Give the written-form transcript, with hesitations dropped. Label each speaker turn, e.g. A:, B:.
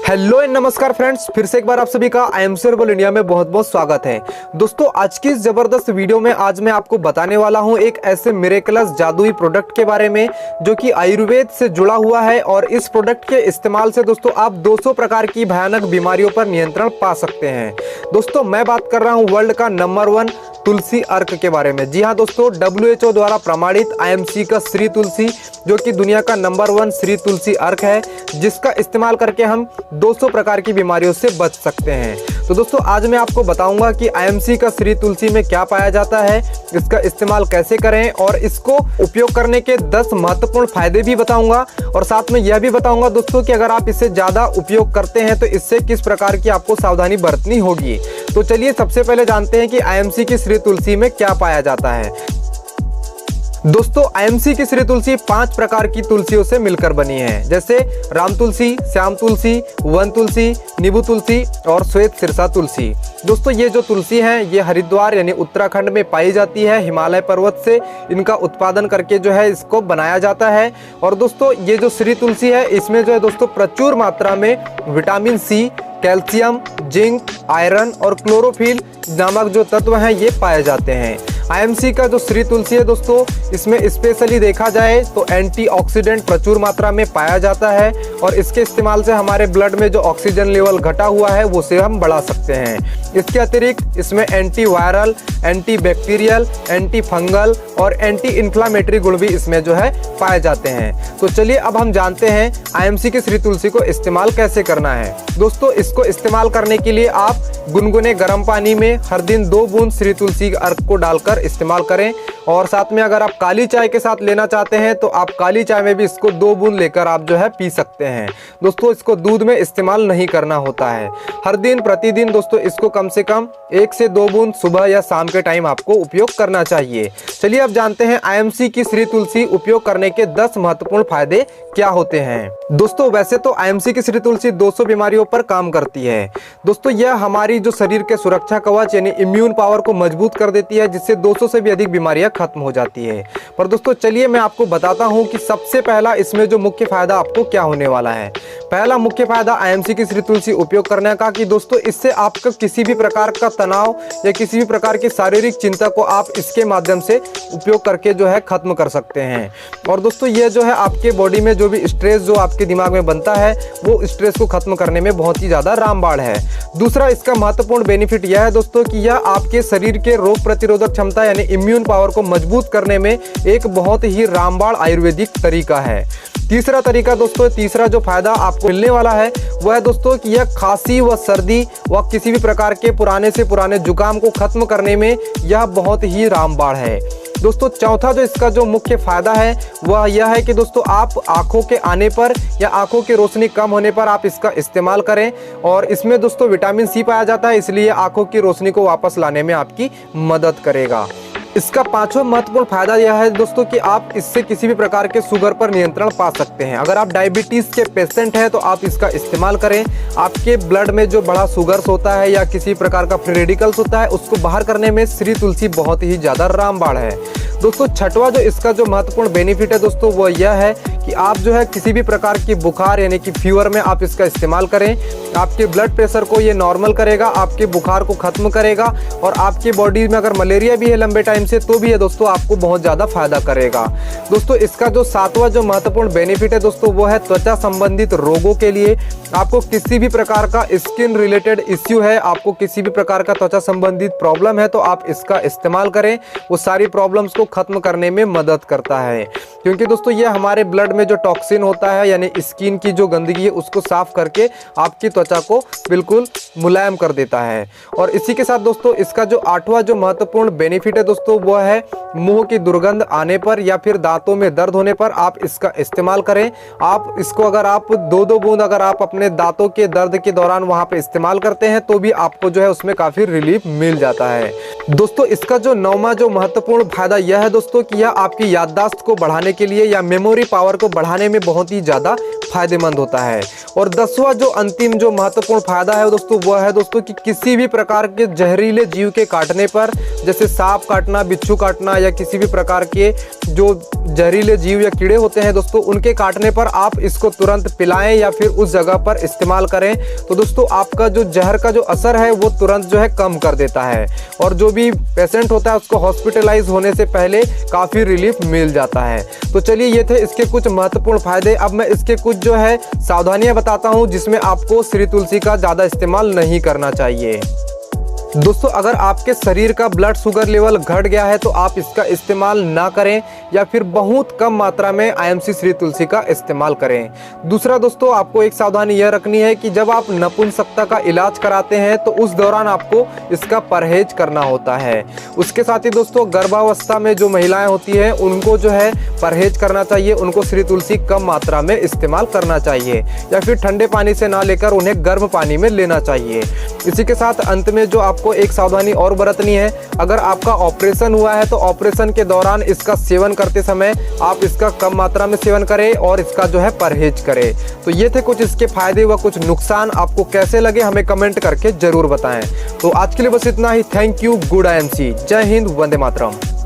A: Hello and नमस्कार friends, फिर से एक बार आप सभी का IMC हर्बल इंडिया में बहुत बहुत स्वागत है। दोस्तों, आज की इस जबरदस्त वीडियो में आज मैं आपको बताने वाला हूं एक ऐसे मिरेकलस जादुई प्रोडक्ट के बारे में जो कि आयुर्वेद से जुड़ा हुआ है। और इस प्रोडक्ट के इस्तेमाल से दोस्तों आप 200 प्रकार की भयानक बीमारियों पर नियंत्रण पा सकते हैं। दोस्तों, मैं बात कर रहा हूँ वर्ल्ड का नंबर 1 तुलसी अर्क के बारे में। जी हाँ दोस्तों, WHO द्वारा प्रमाणित IMC का श्री तुलसी, जो कि दुनिया का नंबर 1 श्री तुलसी अर्क है, जिसका इस्तेमाल करके हम 200 प्रकार की बीमारियों से बच सकते हैं। तो दोस्तों, आज मैं आपको बताऊंगा कि IMC का श्री तुलसी में क्या पाया जाता है, इसका इस्तेमाल कैसे करें और इसको उपयोग करने के 10 महत्वपूर्ण फायदे भी बताऊंगा। और साथ में यह भी बताऊंगा दोस्तों कि अगर आप इसे ज़्यादा उपयोग करते हैं तो इससे किस प्रकार की आपको सावधानी बरतनी होगी। तो चलिए सबसे पहले जानते हैं कि IMC की श्री तुलसी में क्या पाया जाता है। दोस्तों, IMC की श्री तुलसी 5 प्रकार की तुलसियों से मिलकर बनी है, जैसे राम तुलसी, श्याम तुलसी, वन तुलसी, नींबू तुलसी और श्वेत सिरसा तुलसी। दोस्तों, ये जो तुलसी हैं ये हरिद्वार यानी उत्तराखंड में पाई जाती है। हिमालय पर्वत से इनका उत्पादन करके जो है इसको बनाया जाता है। और दोस्तों, ये जो श्री तुलसी है इसमें जो है दोस्तों प्रचुर मात्रा में vitamin C, calcium, zinc, iron और क्लोरोफिल नामक जो तत्व हैं ये पाए जाते हैं। IMC का जो श्री तुलसी है दोस्तों, इसमें स्पेशली देखा जाए तो एंटीऑक्सीडेंट प्रचुर मात्रा में पाया जाता है और इसके इस्तेमाल से हमारे ब्लड में जो ऑक्सीजन लेवल घटा हुआ है वो से हम बढ़ा सकते हैं। इसके अतिरिक्त इसमें anti viral, anti bacterial, anti fungal और एंटी इन्फ्लामेटरी गुण भी इसमें जो है पाए जाते हैं। तो चलिए अब हम जानते हैं IMC की श्री तुलसी को इस्तेमाल कैसे करना है। दोस्तों, इसको इस्तेमाल करने के लिए आप गुनगुने गर्म पानी में हर दिन 2 बूंद श्री तुलसी अर्क को डालकर इस्तेमाल करें। और साथ में अगर आप काली चाय के साथ लेना चाहते हैं तो आप काली चाय में भी इसको 2 बूंद लेकर आप जो है पी सकते हैं। दोस्तों, इसको दूध में इस्तेमाल नहीं करना होता है। हर दिन प्रतिदिन दोस्तों इसको कम से कम 1 से 2 बूंद सुबह या शाम के टाइम आपको उपयोग करना चाहिए। चलिए अब जानते हैं IMC की श्री तुलसी उपयोग करने के 10 महत्वपूर्ण फायदे क्या होते हैं। दोस्तों, वैसे तो IMC की श्री तुलसी 200 बीमारियों पर काम करती है। दोस्तों, यह हमारी जो शरीर के सुरक्षा कवच यानी इम्यून पावर को मजबूत कर देती है, जिससे 200 से भी अधिक बीमारियां खत्म हो जाती है। पर दोस्तों चलिए मैं आपको बताता हूं कि सबसे पहला इसमें जो मुख्य फायदा आपको क्या होने वाला है। पहला मुख्य फायदा IMC की श्री तुलसी उपयोग करने का कि दोस्तों इससे आपका किसी भी प्रकार का तनाव या किसी भी प्रकार की शारीरिक चिंता को आप इसके माध्यम से उपयोग करके जो है खत्म कर सकते हैं। और दोस्तों, यह जो है आपके बॉडी में जो भी स्ट्रेस जो आपके दिमाग में बनता है वो स्ट्रेस को खत्म करने में बहुत ही ज्यादा रामबाण है। दूसरा इसका महत्वपूर्ण बेनिफिट यह है दोस्तों कि यह आपके शरीर के रोग प्रतिरोधक क्षमता यानी इम्यून पावर को मजबूत करने में एक बहुत ही रामबाण आयुर्वेदिक तरीका है। तीसरा तरीका दोस्तों, तीसरा जो फायदा आपको मिलने वाला है वह है दोस्तों कि यह खांसी व सर्दी व किसी भी प्रकार के पुराने से पुराने जुकाम को खत्म करने में यह बहुत ही रामबाण है। दोस्तों, चौथा जो इसका जो मुख्य फायदा है वह यह है कि दोस्तों आप आंखों के आने पर या आंखों की रोशनी कम होने पर आप इसका इस्तेमाल करें। और इसमें दोस्तों विटामिन C पाया जाता है, इसलिए आंखों की रोशनी को वापस लाने में आपकी मदद करेगा। इसका 5वां महत्वपूर्ण फायदा यह है दोस्तों कि आप इससे किसी भी प्रकार के शुगर पर नियंत्रण पा सकते हैं। अगर आप डायबिटीज के पेशेंट हैं तो आप इसका इस्तेमाल करें। आपके ब्लड में जो बड़ा शुगर्स होता है या किसी प्रकार का फ्री रेडिकल्स होता है उसको बाहर करने में श्री तुलसी बहुत ही ज्यादा रामबाण है। दोस्तों, छठवां जो इसका जो महत्वपूर्ण बेनिफिट है दोस्तों वो यह है कि आप जो है किसी भी प्रकार की बुखार यानी कि फीवर में आप इसका इस्तेमाल करें। आपके ब्लड प्रेशर को ये नॉर्मल करेगा, आपके बुखार को खत्म करेगा और आपकी बॉडी में अगर मलेरिया भी है लंबे टाइम से तो भी ये दोस्तों आपको बहुत ज़्यादा फायदा करेगा। दोस्तों, इसका जो 7वां जो महत्वपूर्ण बेनिफिट है दोस्तों वो है त्वचा संबंधित रोगों के लिए। आपको किसी भी प्रकार का स्किन रिलेटेड इश्यू है, आपको किसी भी प्रकार का त्वचा संबंधित प्रॉब्लम है तो आप इसका इस्तेमाल करें। वो सारी प्रॉब्लम्स को खत्म करने में मदद करता है, क्योंकि दोस्तों ये हमारे ब्लड में जो टॉक्सिन होता है यानी स्किन की जो गंदगी है उसको साफ करके आपकी त्वचा को बिल्कुल मुलायम कर देता है। और इसी के साथ दोस्तों इसका जो 8वां जो महत्वपूर्ण बेनिफिट है दोस्तों वो है मुंह की दुर्गंध आने पर या फिर दांतों में दर्द होने पर आप इसका इस्तेमाल करें। आप इसको अगर आप 2-2 बूंद अगर आप अपने दांतों के दर्द के दौरान वहां पे इस्तेमाल करते हैं तो भी आपको जो है उसमें काफी रिलीफ मिल जाता है। दोस्तों, इसका जो 9वां जो महत्वपूर्ण फायदा यह है दोस्तों कि यह आपकी याददाश्त को बढ़ाने के लिए या मेमोरी पावर को बढ़ाने में बहुत ही ज्यादा फायदेमंद होता है। और 10वां जो अंतिम जो महत्वपूर्ण फायदा है दोस्तों वह है दोस्तों कि किसी भी प्रकार के जहरीले जीव के काटने पर जैसे सांप काटना, बिच्छू काटना या किसी भी प्रकार के जो जहरीले जीव या कीड़े होते हैं दोस्तों, उनके काटने पर आप इसको तुरंत पिलाएं या फिर उस जगह पर इस्तेमाल करें। तो दोस्तों आपका जो जहर का जो असर है वो तुरंत जो है कम कर देता है और जो भी पेशेंट होता है उसको हॉस्पिटलाइज होने से पहले काफ़ी रिलीफ मिल जाता है। तो चलिए ये थे इसके कुछ महत्वपूर्ण फायदे। अब मैं इसके कुछ जो है सावधानियां बताता हूं जिसमें आपको श्री तुलसी का ज़्यादा इस्तेमाल नहीं करना चाहिए। दोस्तों अगर आपके शरीर का ब्लड शुगर लेवल घट गया है तो आप इसका इस्तेमाल ना करें या फिर बहुत कम मात्रा में IMC श्री तुलसी का इस्तेमाल करें। दूसरा दोस्तों आपको एक सावधानी यह रखनी है कि जब आप नपुंसकता का इलाज कराते हैं तो उस दौरान आपको इसका परहेज करना होता है। उसके साथ ही दोस्तों गर्भावस्था में जो महिलाएं होती हैं उनको जो है परहेज करना चाहिए, उनको श्री तुलसी कम मात्रा में इस्तेमाल करना चाहिए या फिर ठंडे पानी से ना लेकर उन्हें गर्म पानी में लेना चाहिए। इसी के साथ अंत में जो आपको एक सावधानी और बरतनी है, अगर आपका ऑपरेशन हुआ है तो ऑपरेशन के दौरान इसका सेवन करते समय आप इसका कम मात्रा में सेवन करें और इसका जो है परहेज करें। तो ये थे कुछ इसके फायदे व कुछ नुकसान। आपको कैसे लगे हमें कमेंट करके जरूर बताएं। तो आज के लिए बस इतना ही। Thank you. Good IMC। जय हिंद। वंदे मातरम।